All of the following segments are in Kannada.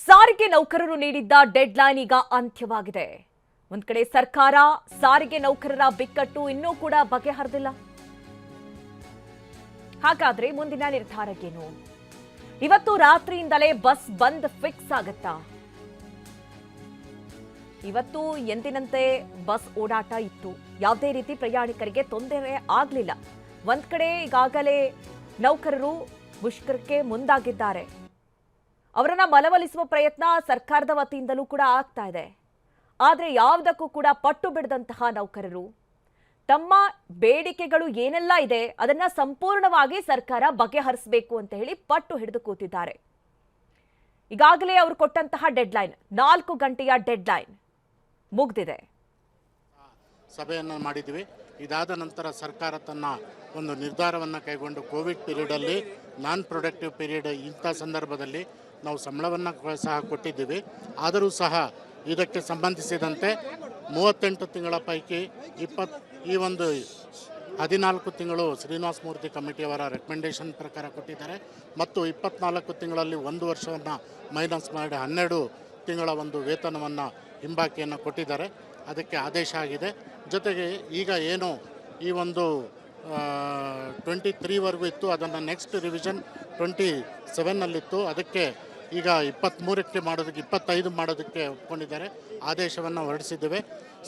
ಸಾರಿಗೆ ನೌಕರರು ನೀಡಿದ್ದ ಡೆಡ್ಲೈನ್ ಈಗ ಅಂತ್ಯವಾಗಿದೆ. ಒಂದ್ ಕಡೆ ಸರ್ಕಾರ ಸಾರಿಗೆ ನೌಕರರ ಬಿಕ್ಕಟ್ಟು ಇನ್ನೂ ಕೂಡ ಬಗೆಹರಿದಿಲ್ಲ. ಹಾಗಾದ್ರೆ ಮುಂದಿನ ನಿರ್ಧಾರಕ್ಕೇನು? ಇವತ್ತು ರಾತ್ರಿಯಿಂದಲೇ ಬಸ್ ಬಂದ್ ಫಿಕ್ಸ್ ಆಗುತ್ತಾ? ಇವತ್ತು ಎಂದಿನಂತೆ ಬಸ್ ಓಡಾಟ ಇತ್ತು. ಯಾವುದೇ ರೀತಿ ಪ್ರಯಾಣಿಕರಿಗೆ ತೊಂದರೆ ಆಗಲಿಲ್ಲ. ಒಂದ್ ಕಡೆ ಈಗಾಗಲೇ ನೌಕರರು ಮುಷ್ಕರಕ್ಕೆ ಮುಂದಾಗಿದ್ದಾರೆ. ಅವರನ್ನ ಮನವೊಲಿಸುವ ಪ್ರಯತ್ನ ಸರ್ಕಾರದ ವತಿಯಿಂದಲೂ ಕೂಡ ಆಗ್ತಾ ಇದೆ. ಆದರೆ ಯಾವುದಕ್ಕೂ ಕೂಡ ಪಟ್ಟು ಬಿಡದಂತಹ ನೌಕರರು ತಮ್ಮ ಬೇಡಿಕೆಗಳು ಏನೆಲ್ಲ ಇದೆ ಅದನ್ನ ಸಂಪೂರ್ಣವಾಗಿ ಸರ್ಕಾರ ಬಗೆಹರಿಸಬೇಕು ಅಂತ ಹೇಳಿ ಪಟ್ಟು ಹಿಡಿದು ಕೂತಿದ್ದಾರೆ. ಈಗಾಗಲೇ ಅವರು ಕೊಟ್ಟಂತಹ ಡೆಡ್ಲೈನ್ 4 ಗಂಟೆಯ ಡೆಡ್ಲೈನ್ ಮುಗಿದಿದೆ. ಸಭೆಯನ್ನು ಮಾಡಿದ್ವಿ. ಇದಾದ ನಂತರ ಸರ್ಕಾರ ತನ್ನ ಒಂದು ನಿರ್ಧಾರವನ್ನು ಕೈಗೊಂಡು ಕೋವಿಡ್ ಪೀರಿಯಡಲ್ಲಿ ನಾನ್ ಪ್ರೊಡಕ್ಟಿವ್ ಪೀರಿಯಡ್ ಇಂಥ ಸಂದರ್ಭದಲ್ಲಿ ನಾವು ಸಂಬಳವನ್ನು ಸಹ ಕೊಟ್ಟಿದ್ದೀವಿ. ಆದರೂ ಸಹ ಇದಕ್ಕೆ ಸಂಬಂಧಿಸಿದಂತೆ 38 ತಿಂಗಳ ಪೈಕಿ ಈ ಒಂದು 14 ತಿಂಗಳು ಶ್ರೀನಿವಾಸ ಮೂರ್ತಿ ಕಮಿಟಿಯವರ ರೆಕಮೆಂಡೇಶನ್ ಪ್ರಕಾರ ಕೊಟ್ಟಿದ್ದಾರೆ ಮತ್ತು 24 ತಿಂಗಳಲ್ಲಿ 1 ವರ್ಷವನ್ನು ಮೈನಸ್ ಮಾಡಿ 12 ತಿಂಗಳ ಒಂದು ವೇತನವನ್ನು ಹಿಂಬಾಕಿಯನ್ನು ಕೊಟ್ಟಿದ್ದಾರೆ. ಅದಕ್ಕೆ ಆದೇಶ ಆಗಿದೆ. ಜೊತೆಗೆ ಈಗ ಏನು ಈ ಒಂದು 23ವರೆಗೂ ಇತ್ತು, ಅದನ್ನು ನೆಕ್ಸ್ಟ್ ರಿವಿಷನ್ 27ನಲ್ಲಿತ್ತು. ಅದಕ್ಕೆ ಈಗ 23ಕ್ಕೆ ಮಾಡೋದಕ್ಕೆ 25 ಮಾಡೋದಕ್ಕೆ ಒಪ್ಕೊಂಡಿದ್ದಾರೆ. ಆದೇಶವನ್ನು ಹೊರಡಿಸಿದ್ದೇವೆ.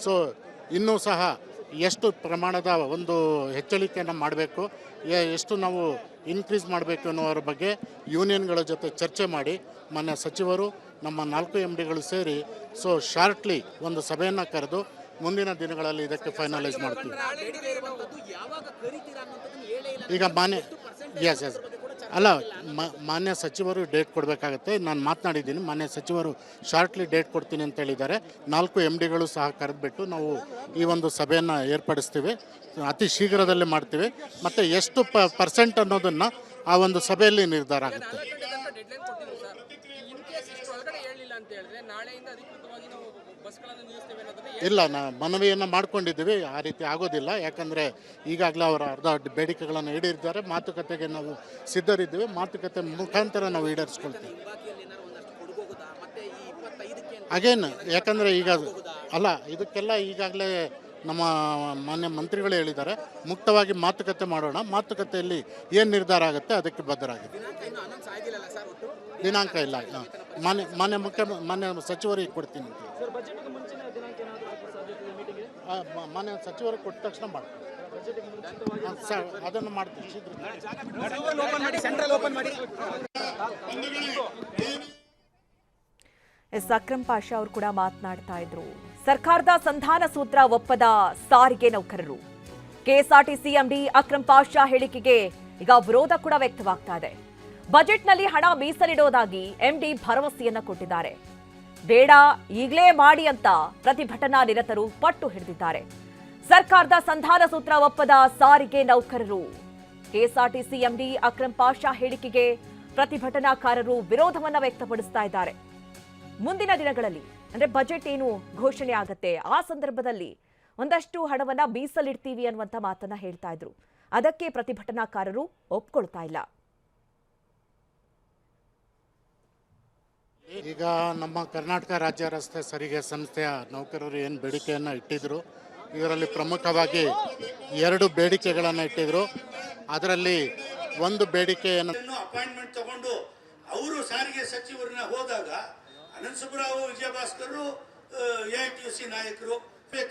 ಸೊ ಇನ್ನೂ ಸಹ ಎಷ್ಟು ಪ್ರಮಾಣದ ಒಂದು ಹೆಚ್ಚಳಿಕೆಯನ್ನು ಮಾಡಬೇಕು, ಎಷ್ಟು ನಾವು ಇನ್ಕ್ರೀಸ್ ಮಾಡಬೇಕು ಅನ್ನೋದ್ರ ಬಗ್ಗೆ ಯೂನಿಯನ್ಗಳ ಜೊತೆ ಚರ್ಚೆ ಮಾಡಿ ಮಾನ್ಯ ಸಚಿವರು ನಮ್ಮ 4 MDಗಳು ಸೇರಿ ಸೊ ಶಾರ್ಟ್ಲಿ ಒಂದು ಸಭೆಯನ್ನು ಕರೆದು ಮುಂದಿನ ದಿನಗಳಲ್ಲಿ ಇದಕ್ಕೆ ಫೈನಲೈಸ್ ಮಾಡ್ತೀವಿ. ಈಗ ಮಾನ್ಯ ಸಚಿವರು ಡೇಟ್ ಕೊಡಬೇಕಾಗತ್ತೆ. ನಾನು ಮಾತನಾಡಿದ್ದೀನಿ, ಮಾನ್ಯ ಸಚಿವರು ಶಾರ್ಟ್ಲಿ ಡೇಟ್ ಕೊಡ್ತೀನಿ ಅಂತ ಹೇಳಿದ್ದಾರೆ. 4 MDಗಳು ಸಹ ಕರೆದುಬಿಟ್ಟು ನಾವು ಈ ಒಂದು ಸಭೆಯನ್ನು ಏರ್ಪಡಿಸ್ತೀವಿ. ಅತಿ ಶೀಘ್ರದಲ್ಲೇ ಮಾಡ್ತೀವಿ ಮತ್ತು ಎಷ್ಟು ಪರ್ಸೆಂಟ್ ಅನ್ನೋದನ್ನು ಆ ಒಂದು ಸಭೆಯಲ್ಲಿ ನಿರ್ಧಾರ ಆಗುತ್ತೆ. ಇಲ್ಲ, ಮನವಿಯನ್ನು ಮಾಡ್ಕೊಂಡಿದ್ದೀವಿ. ಆ ರೀತಿ ಆಗೋದಿಲ್ಲ. ಯಾಕಂದರೆ ಈಗಾಗಲೇ ಅವರ ಅರ್ಧ ಬೇಡಿಕೆಗಳನ್ನು ಈಡೇರಿದ್ದಾರೆ. ಮಾತುಕತೆಗೆ ನಾವು ಸಿದ್ಧರಿದ್ದೀವಿ. ಮಾತುಕತೆ ಮುಖಾಂತರ ನಾವು ಈಡೇರಿಸ್ಕೊಳ್ತೀವಿ. ಅಗೇನ್ ಯಾಕಂದರೆ ಈಗ ಇದಕ್ಕೆಲ್ಲ ಈಗಾಗಲೇ ನಮ್ಮ ಮಾನ್ಯ ಮಂತ್ರಿಗಳು ಹೇಳಿದ್ದಾರೆ, ಮುಕ್ತವಾಗಿ ಮಾತುಕತೆ ಮಾಡೋಣ, ಮಾತುಕತೆಯಲ್ಲಿ ಏನು ನಿರ್ಧಾರ ಆಗುತ್ತೆ ಅದಕ್ಕೆ ಬದ್ಧರಾಗಿದೆ. ದಿನಾಂಕ ಇಲ್ಲ. ಮಾನ್ಯ ಸಚಿವರಿಗೆ ಕೊಡ್ತೀನಿ. ಮಾನ್ಯ ಸಚಿವರಿಗೆ ಕೊಟ್ಟ ತಕ್ಷಣ ಮಾಡ್ತೀವಿ. ಅದನ್ನು ಮಾಡ್ತೀವಿ ಶೀಘ್ರ. ಅಕ್ರಮ್ ಪಾಷಾ ಅವರು ಕೂಡ ಮಾತನಾಡ್ತಾ ಇದ್ರು. ಸರ್ಕಾರದ ಸಂಧಾನ ಸೂತ್ರ ಒಪ್ಪದ ಸಾರಿಗೆ ನೌಕರರು. ಕೆಎಸ್ಆರ್ಟಿಸಿ ಎಂಡಿ ಅಕ್ರಮ್ ಪಾಷಾ ಹೇಳಿಕೆಗೆ ಈಗ ವಿರೋಧ ಕೂಡ ವ್ಯಕ್ತವಾಗ್ತಾ ಇದೆ. ಬಜೆಟ್ನಲ್ಲಿ ಹಣ ಮೀಸಲಿಡೋದಾಗಿ ಎಂಡಿ ಭರವಸೆಯನ್ನ ಕೊಟ್ಟಿದ್ದಾರೆ. ಬೇಡ, ಈಗಲೇ ಮಾಡಿ ಅಂತ ಪ್ರತಿಭಟನಾ ನಿರತರು ಪಟ್ಟು ಹಿಡಿದಿದ್ದಾರೆ. ಸರ್ಕಾರದ ಸಂಧಾನ ಸೂತ್ರ ಒಪ್ಪದ ಸಾರಿಗೆ ನೌಕರರು. ಕೆಎಸ್ಆರ್ಟಿಸಿ ಎಂಡಿ ಅಕ್ರಮ್ ಪಾಷಾ ಹೇಳಿಕೆಗೆ ಪ್ರತಿಭಟನಾಕಾರರು ವಿರೋಧವನ್ನ ವ್ಯಕ್ತಪಡಿಸ್ತಾ ಇದ್ದಾರೆ. ಮುಂದಿನ ದಿನಗಳಲ್ಲಿ ಅಂದ್ರೆ ಬಜೆಟ್ ಏನು ಘೋಷಣೆ ಆಗತ್ತೆ ಆ ಸಂದರ್ಭದಲ್ಲಿ ಒಂದಷ್ಟು ಹಣವನ್ನ ಮೀಸಲಿಡ್ತೀವಿ ಅನ್ನುವಂತ ಮಾತನ್ನ ಹೇಳ್ತಾ ಇದ್ರು. ಅದಕ್ಕೆ ಪ್ರತಿಭಟನಾಕಾರರು ಒಪ್ಕೊಳ್ತಾ ಇಲ್ಲ. ಈಗ ನಮ್ಮ ಕರ್ನಾಟಕ ರಾಜ್ಯ ರಸ್ತೆ ಸಾರಿಗೆ ಸಂಸ್ಥೆಯ ನೌಕರರು ಏನು ಬೇಡಿಕೆಯನ್ನು ಇಟ್ಟಿದ್ರು, ಇದರಲ್ಲಿ ಪ್ರಮುಖವಾಗಿ 2 ಬೇಡಿಕೆಗಳನ್ನು ಇಟ್ಟಿದ್ರು. ಅದರಲ್ಲಿ ಒಂದು ಬೇಡಿಕೆಯನ್ನು ಅಪಾಯಿಂಟ್ಮೆಂಟ್ ತಗೊಂಡು ಅವರು ಸಾರಿಗೆ ಸಚಿವರನ್ನ ಹೋದಾಗ ಅನಂತ ಸುಬ್ಬರಾವ್, ವಿಜಯಭಾಸ್ಕರ್, AITUC ನಾಯಕರು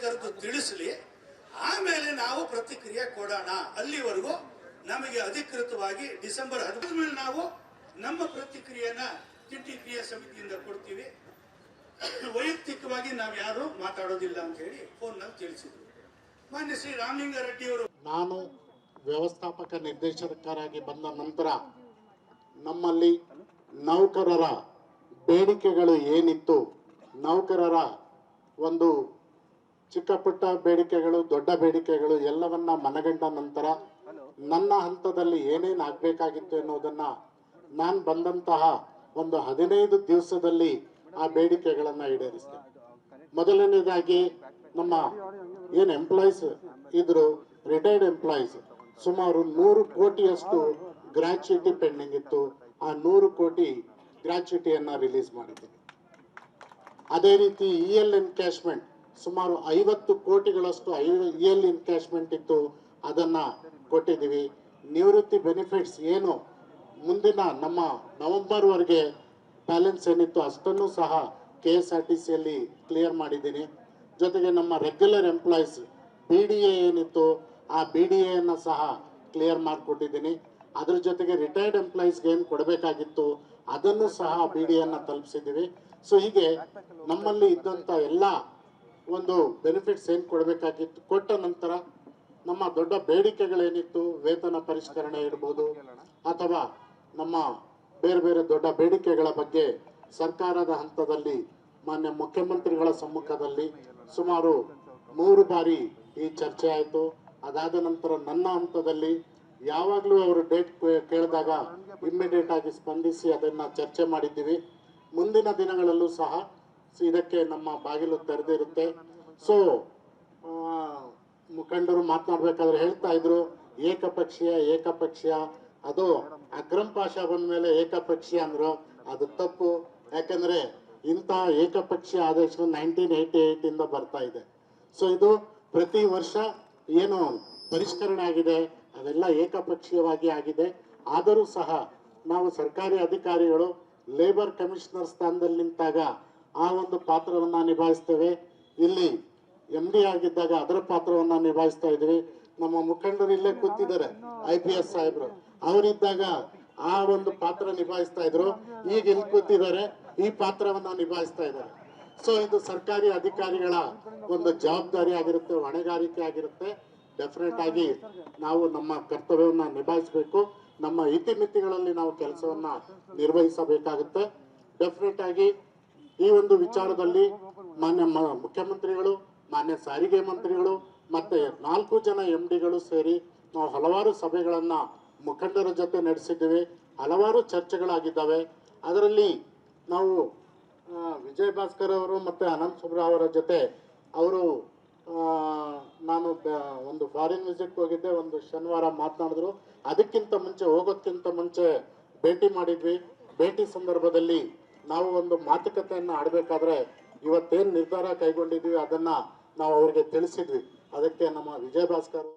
ಕರೆದು ತಿಳಿಸಲಿ, ಆಮೇಲೆ ನಾವು ಪ್ರತಿಕ್ರಿಯೆ ಕೊಡೋಣ. ಅಲ್ಲಿವರೆಗೂ ನಮಗೆ ಅಧಿಕೃತವಾಗಿ ಡಿಸೆಂಬರ್ 15 ಮೇಲೆ ನಾವು ನಮ್ಮ ಪ್ರತಿಕ್ರಿಯೆನ ತಿಂಡಿ ಕ್ರಿಯಾ ಸಮಿತಿಯಿಂದ ಕೊಡ್ತೀವಿ. ವೈಯಕ್ತಿಕವಾಗಿ ನಾವು ಯಾರು ಮಾತಾಡೋದಿಲ್ಲ ಅಂತ ಹೇಳಿ ಫೋನ್ನಲ್ಲಿ ತಿಳಿಸಿದ್ರು. ಮಾನ್ಯ ಶ್ರೀ ರಾಮಲಿಂಗಾರೆಡ್ಡಿ ಅವರು, ನಾನು ವ್ಯವಸ್ಥಾಪಕ ನಿರ್ದೇಶಕರಾಗಿ ಬಂದ ನಂತರ ನಮ್ಮಲ್ಲಿ ನೌಕರರ ಬೇಡಿಕೆಗಳು ಏನಿತ್ತು, ನೌಕರರ ಒಂದು ಚಿಕ್ಕ ಪುಟ್ಟ ಬೇಡಿಕೆಗಳು, ದೊಡ್ಡ ಬೇಡಿಕೆಗಳು ಎಲ್ಲವನ್ನ ಮನಗಂಡ ನಂತರ ನನ್ನ ಹಂತದಲ್ಲಿ ಏನೇನು ಆಗಬೇಕಾಗಿತ್ತು ಎನ್ನುವುದನ್ನು ನಾನು ಬಂದಂತಹ ಒಂದು 15 ದಿವಸದಲ್ಲಿ ಆ ಬೇಡಿಕೆಗಳನ್ನು ಈಡೇರಿಸ್ತೇವೆ. ಮೊದಲನೇದಾಗಿ ನಮ್ಮ ಏನು ಎಂಪ್ಲಾಯೀಸ್ ಇದ್ರು, ರಿಟೈರ್ಡ್ ಎಂಪ್ಲಾಯೀಸ್, ಸುಮಾರು 100 ಕೋಟಿಯಷ್ಟು ಗ್ರ್ಯಾಚ್ಯುಟಿ ಪೆಂಡಿಂಗ್ ಇತ್ತು. ಆ 100 ಕೋಟಿ ಗ್ರ್ಯಾಚ್ಯುಟಿಯನ್ನು ರಿಲೀಸ್ ಮಾಡಿದ್ದೀವಿ. ಅದೇ ರೀತಿ EL ಎನ್ಕ್ಯಾಶ್ಮೆಂಟ್ ಸುಮಾರು 50 ಕೋಟಿಗಳಷ್ಟು EL ಎನ್ಕ್ಯಾಶ್ಮೆಂಟ್ ಇತ್ತು, ಅದನ್ನು ಕೊಟ್ಟಿದ್ದೀವಿ. ನಿವೃತ್ತಿ ಬೆನಿಫಿಟ್ಸ್ ಏನು ಮುಂದಿನ ನಮ್ಮ ನವೆಂಬರ್ವರೆಗೆ ಬ್ಯಾಲೆನ್ಸ್ ಏನಿತ್ತು ಅಷ್ಟನ್ನು ಸಹ KSRTCಯಲ್ಲಿ ಕ್ಲಿಯರ್ ಮಾಡಿದ್ದೀನಿ. ಜೊತೆಗೆ ನಮ್ಮ ರೆಗ್ಯುಲರ್ ಎಂಪ್ಲಾಯೀಸ್ BDA ಏನಿತ್ತು ಆ BDAಯನ್ನು ಸಹ ಕ್ಲಿಯರ್ ಮಾಡಿಕೊಟ್ಟಿದ್ದೀನಿ. ಅದ್ರ ಜೊತೆಗೆ ರಿಟೈರ್ಡ್ ಎಂಪ್ಲಾಯೀಸ್ಗೆ ಏನು ಕೊಡಬೇಕಾಗಿತ್ತು ಅದನ್ನು ಸಹ BDAಯನ್ನು ತಲುಪಿಸಿದ್ದೀವಿ. ಸೊ ಹೀಗೆ ನಮ್ಮಲ್ಲಿ ಇದ್ದಂಥ ಎಲ್ಲ ಒಂದು ಬೆನಿಫಿಟ್ಸ್ ಏನು ಕೊಡಬೇಕಾಗಿತ್ತು ಕೊಟ್ಟ ನಂತರ ನಮ್ಮ ದೊಡ್ಡ ಬೇಡಿಕೆಗಳೇನಿತ್ತು, ವೇತನ ಪರಿಷ್ಕರಣೆ ಇರ್ಬೋದು ಅಥವಾ ನಮ್ಮ ಬೇರೆ ಬೇರೆ ದೊಡ್ಡ ಬೇಡಿಕೆಗಳ ಬಗ್ಗೆ ಸರ್ಕಾರದ ಹಂತದಲ್ಲಿ ಮಾನ್ಯ ಮುಖ್ಯಮಂತ್ರಿಗಳ ಸಮ್ಮುಖದಲ್ಲಿ ಸುಮಾರು 3 ಬಾರಿ ಈ ಚರ್ಚೆ ಆಯಿತು. ಅದಾದ ನಂತರ ನನ್ನ ಹಂತದಲ್ಲಿ ಯಾವಾಗಲೂ ಅವರು ಡೇಟ್ ಕೇಳಿದಾಗ ಇಮ್ಮಿಡಿಯೇಟ್ ಆಗಿ ಸ್ಪಂದಿಸಿ ಅದನ್ನು ಚರ್ಚೆ ಮಾಡಿದ್ದೀವಿ. ಮುಂದಿನ ದಿನಗಳಲ್ಲೂ ಸಹ ಇದಕ್ಕೆ ನಮ್ಮ ಬಾಗಿಲು ತೆರೆದಿರುತ್ತೆ. ಸೊ ಮುಖಂಡರು ಮಾತನಾಡಬೇಕಾದ್ರೆ ಹೇಳ್ತಾ ಇದ್ರು ಏಕಪಕ್ಷೀಯ ಅದು ಅಕ್ರಮ್ ಪಾಷಾ ಬಂದ ಮೇಲೆ ಏಕಪಕ್ಷೀಯ ಅಂದರು, ಅದು ತಪ್ಪು. ಯಾಕಂದರೆ ಇಂಥ ಏಕಪಕ್ಷೀಯ ಆದೇಶಗಳು 1988 ಇಂದ ಬರ್ತಾ ಇದೆ. ಸೊ ಇದು ಪ್ರತಿ ವರ್ಷ ಏನು ಪರಿಷ್ಕರಣೆ ಆಗಿದೆ ಅವೆಲ್ಲ ಏಕಪಕ್ಷೀಯವಾಗಿ ಆಗಿದೆ. ಆದರೂ ಸಹ ನಾವು ಸರ್ಕಾರಿ ಅಧಿಕಾರಿಗಳು ಲೇಬರ್ ಕಮಿಷನರ್ ಸ್ಥಾನದಲ್ಲಿ ನಿಂತಾಗ ಆ ಒಂದು ಪಾತ್ರವನ್ನು ನಿಭಾಯಿಸ್ತೇವೆ. ಇಲ್ಲಿ MD ಆಗಿದ್ದಾಗ ಅದರ ಪಾತ್ರವನ್ನು ನಿಭಾಯಿಸ್ತಾ ಇದ್ವಿ. ನಮ್ಮ ಮುಖಂಡರು ಇಲ್ಲೇ ಕೂತಿದ್ದಾರೆ, IPS ಸಾಹೇಬರು, ಅವರಿದ್ದಾಗ ಆ ಒಂದು ಪಾತ್ರ ನಿಭಾಯಿಸ್ತಾ ಇದ್ರು. ಈಗ ಇಲ್ಲಿ ಕೂತಿದ್ದಾರೆ, ಈ ಪಾತ್ರವನ್ನು ನಿಭಾಯಿಸ್ತಾ ಇದ್ದಾರೆ. ಸೊ ಇದು ಸರ್ಕಾರಿ ಅಧಿಕಾರಿಗಳ ಒಂದು ಜವಾಬ್ದಾರಿ ಆಗಿರುತ್ತೆ, ಹೊಣೆಗಾರಿಕೆ ಆಗಿರುತ್ತೆ. ಡೆಫಿನೆಟ್ ಆಗಿ ನಾವು ನಮ್ಮ ಕರ್ತವ್ಯವನ್ನು ನಿಭಾಯಿಸಬೇಕು. ನಮ್ಮ ಇತಿಮಿತಿಗಳಲ್ಲಿ ನಾವು ಕೆಲಸವನ್ನು ನಿರ್ವಹಿಸಬೇಕಾಗುತ್ತೆ. ಡೆಫಿನೆಟ್ ಆಗಿ ಈ ಒಂದು ವಿಚಾರದಲ್ಲಿ ಮಾನ್ಯ ಮುಖ್ಯಮಂತ್ರಿಗಳು, ಮಾನ್ಯ ಸಾರಿಗೆ ಮಂತ್ರಿಗಳು ಮತ್ತೆ 4 ಜನ MDಗಳು ಸೇರಿ ನಾವು ಹಲವಾರು ಸಭೆಗಳನ್ನು ಮುಖಂಡರ ಜೊತೆ ನಡೆಸಿದ್ದೀವಿ. ಹಲವಾರು ಚರ್ಚೆಗಳಾಗಿದ್ದಾವೆ. ಅದರಲ್ಲಿ ನಾವು ವಿಜಯ್ ಭಾಸ್ಕರ್ ಅವರು ಮತ್ತು ಅನಂತ್ ಸುಬ್ರಾವ್ ಅವರ ಜೊತೆ ಅವರು ನಾನು ಒಂದು ಫಾರಿನ್ ವಿಸಿಟ್ ಹೋಗಿದ್ದೆ, ಒಂದು ಶನಿವಾರ ಮಾತನಾಡಿದ್ರು. ಅದಕ್ಕಿಂತ ಮುಂಚೆ ಹೋಗೋದಕ್ಕಿಂತ ಮುಂಚೆ ಭೇಟಿ ಮಾಡಿದ್ವಿ. ಭೇಟಿ ಸಂದರ್ಭದಲ್ಲಿ ನಾವು ಒಂದು ಮಾತುಕತೆಯನ್ನು ಆಡಬೇಕಾದ್ರೆ ಇವತ್ತೇನು ನಿರ್ಧಾರ ಕೈಗೊಂಡಿದ್ವಿ ಅದನ್ನು ನಾವು ಅವರಿಗೆ ತಿಳಿಸಿದ್ವಿ. ಅದಕ್ಕೆ ನಮ್ಮ ವಿಜಯ್ ಭಾಸ್ಕರ್